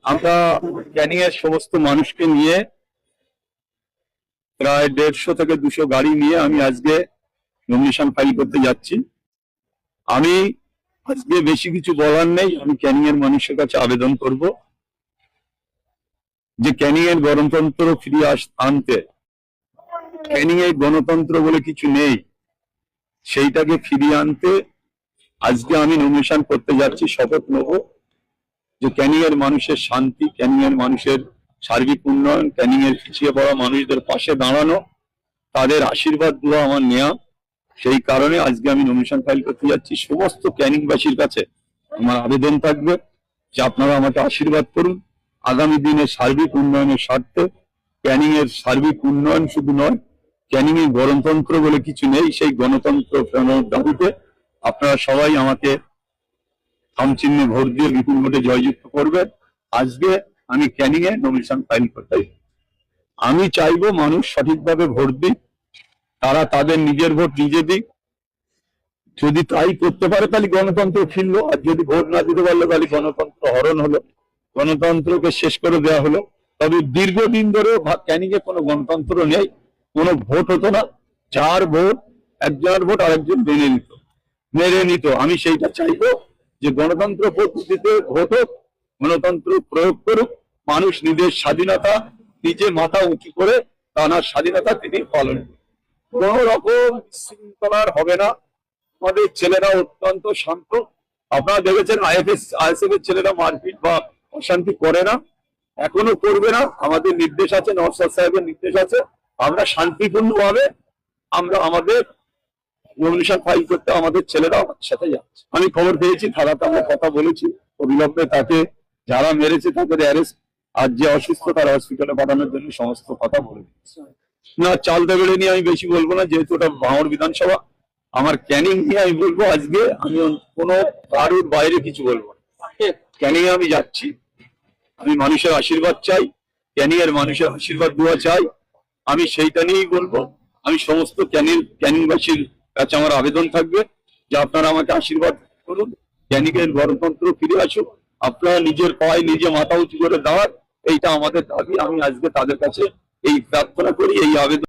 আমরা ক্যানিং এর সমস্ত মানুষকে নিয়ে প্রায় 150 থেকে 200 গাড়ি নিয়ে আমি আজকে নমিনেশন ফাইল করতে যাচ্ছি। আমি আজকে বেশি কিছু বলার নেই। আমি ক্যানিং এর মানুষের কাছে আবেদন করব যে ক্যানিং এর গণতন্ত্র ফিরিয়ে আনতে, ক্যানিং এর গণতন্ত্র বলে কিছু নেই, সেইটাকে ফিরিয়ে আনতে আজকে আমি নমিনেশন করতে যাচ্ছি। শপথ নেব যে ক্যানিং এর মানুষের শান্তি, ক্যানিং এর মানুষের সার্বিক উন্নয়ন, ক্যানিং এর পিছিয়ে পড়া মানুষদের পাশে দাঁড়ানো, তাদের আশীর্বাদ দেওয়া আমার নেয়া। সেই কারণে আজকে আমি নমিনেশন ফাইল করতে যাচ্ছি। সমস্ত ক্যানিংবাসীর কাছে আমার আবেদন থাকবে যে আপনারা আমাকে আশীর্বাদ করুন। আগামী দিনে সার্বিক উন্নয়নের স্বার্থে, ক্যানিং এর সার্বিক উন্নয়ন শুধু নয়, ক্যানিং এর গণতন্ত্র বলে কিছু নেই, সেই গণতন্ত্র ফেরানোর দাবিতে আপনারা সবাই আমাকে থামচিহ্নে ভোট দিয়ে বিপুল ভোটে জয়যুক্ত করবেন। আজকে আমি ক্যানিং এ নমিনেশন ফাইল করতে, আমি চাইবো মানুষ সঠিকভাবে ভোট দিক, তারা তাদের নিজের ভোট নিজে দিক। যদি তাই করতে পারে তাহলে গণতন্ত্র ফিরলো, আর যদি ভোট না দিতে পারলো তাহলে গণতন্ত্র হরণ হলো, গণতন্ত্রকে শেষ করে দেওয়া হলো। তবে দীর্ঘদিন ধরেও ক্যানিং এ কোনো গণতন্ত্র নেই, কোনো ভোট হতো না। যার ভোট, একজনের ভোট আরেকজন মেনে নিত। আমি সেইটা চাইবো যে গণতন্ত্র পদ্ধতিতে ভোট হোক, গণতন্ত্র প্রয়োগ করুক, মানুষ নিজের স্বাধীনতা নিজে মাথা উঁচু করে তার স্বাধীনতা তিনি পালন করুন। কোন রকম শৃঙ্খলার হবে না। আমাদের ছেলেরা অত্যন্ত শান্ত। আপনারা দেখেছেন আইএসএফ এর ছেলেরা মারপিট বা অশান্তি করে না, এখনো করবে না। আমাদের নির্দেশ আছে, নওশাদ সাহেবের নির্দেশ আছে, আমরা শান্তিপূর্ণ ভাবে আমরা আমাদের নমিনেশন ফাইল করতে আমাদের ছেলেরা আমাদের সাথে যাচ্ছে। আমি খবর পেয়েছি, থানাতে আমরা কথা বলেছি, অবিলম্বে তাকে যারা মেরেছে তাদের অ্যারেস্ট, আর যে অসুস্থ তার হসপিটালে পাঠানোর জন্য সমস্ত কথা বলে দিচ্ছি। না, চালতা বেড়ে নিয়ে আমি বেশি বলবো না, যেহেতু ওটা ভাঙড় বিধানসভা। আমার ক্যানিং নিয়ে আমি বলবো, আজকে আমি কোনো কারোর বাইরে কিছু বলবো না। ক্যানিং এ আমি যাচ্ছি, আমি মানুষের আশীর্বাদ চাই, ক্যানিং এর মানুষের আশীর্বাদ দেওয়া চাই, আমি সেইটা নিয়েই বলবো। আমি সমস্ত ক্যানিংবাসীর কাছে আমার আবেদন থাকবে যে আপনারা আমাকে আশীর্বাদ করুন, ক্যানিং এর গণতন্ত্র ফিরে আসুক, আপনারা নিজের পায়ে নিজে মাথা উঁচু করে দাঁড়ান, এইটা আমাদের দাবি। আমি আজকে তাদের কাছে এই প্রার্থনা করি, এই আবেদন